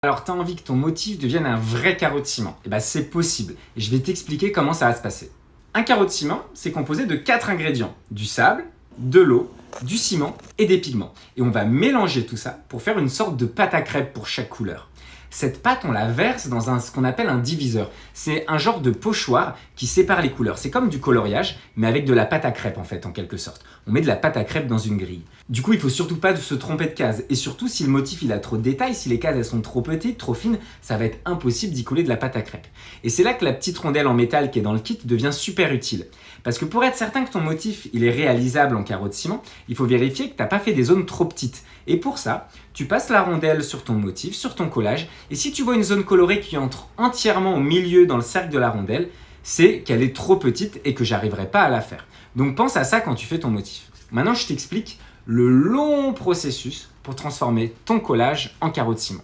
Alors, tu as envie que ton motif devienne un vrai carreau de ciment. Et bien, c'est possible. Et je vais t'expliquer comment ça va se passer. Un carreau de ciment, c'est composé de 4 ingrédients. Du sable, de l'eau, du ciment et des pigments. Et on va mélanger tout ça pour faire une sorte de pâte à crêpes pour chaque couleur. Cette pâte, on la verse dans ce qu'on appelle un diviseur. C'est un genre de pochoir qui sépare les couleurs. C'est comme du coloriage, mais avec de la pâte à crêpes en fait, en quelque sorte. On met de la pâte à crêpes dans une grille. Du coup, il faut surtout pas se tromper de cases. Et surtout, si le motif il a trop de détails, si les cases elles sont trop petites, trop fines, ça va être impossible d'y coller de la pâte à crêpes. Et c'est là que la petite rondelle en métal qui est dans le kit devient super utile. Parce que pour être certain que ton motif il est réalisable en carreau de ciment, il faut vérifier que tu n'as pas fait des zones trop petites. Et pour ça, tu passes la rondelle sur ton motif, sur ton collage, et si tu vois une zone colorée qui entre entièrement au milieu dans le cercle de la rondelle, c'est qu'elle est trop petite et que j'arriverai pas à la faire. Donc pense à ça quand tu fais ton motif. Maintenant, je t'explique le long processus pour transformer ton collage en carreau de ciment.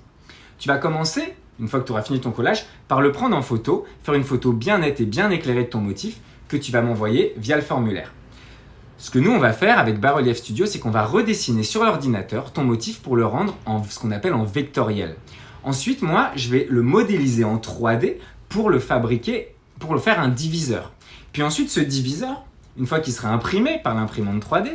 Tu vas commencer, une fois que tu auras fini ton collage, par le prendre en photo, faire une photo bien nette et bien éclairée de ton motif que tu vas m'envoyer via le formulaire. Ce que nous, on va faire avec Bas-Relief Studio, c'est qu'on va redessiner sur l'ordinateur ton motif pour le rendre en ce qu'on appelle en vectoriel. Ensuite, moi, je vais le modéliser en 3D pour le fabriquer, pour le faire un diviseur. Puis ensuite, ce diviseur, une fois qu'il sera imprimé par l'imprimante 3D,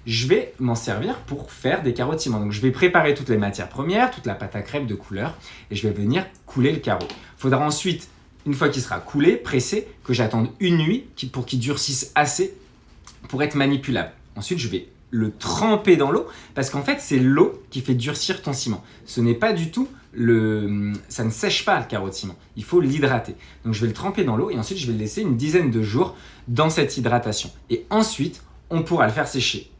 je vais m'en servir pour faire des carreaux de ciment. Donc, je vais préparer toutes les matières premières, toute la pâte à crêpes de couleur, et je vais venir couler le carreau. Il faudra ensuite, une fois qu'il sera coulé, pressé, que j'attende une nuit pour qu'il durcisse assez pour être manipulable. Ensuite, je vais le tremper dans l'eau parce qu'en fait, c'est l'eau qui fait durcir ton ciment. Ce n'est pas du tout ça ne sèche pas le carreau de ciment. Il faut l'hydrater. Donc, je vais le tremper dans l'eau et ensuite, je vais le laisser une dizaine de jours dans cette hydratation. Et ensuite, on pourra le faire sécher.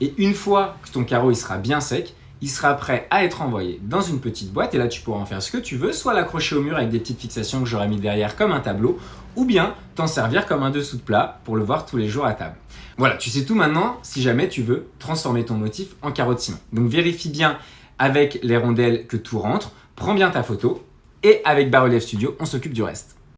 Et une fois que ton carreau il sera bien sec, il sera prêt à être envoyé dans une petite boîte et là tu pourras en faire ce que tu veux, soit l'accrocher au mur avec des petites fixations que j'aurais mis derrière comme un tableau, ou bien t'en servir comme un dessous de plat pour le voir tous les jours à table. Voilà, tu sais tout maintenant si jamais tu veux transformer ton motif en carreau de ciment. Donc vérifie bien avec les rondelles que tout rentre, prends bien ta photo et avec Bas-Relief Studio, on s'occupe du reste.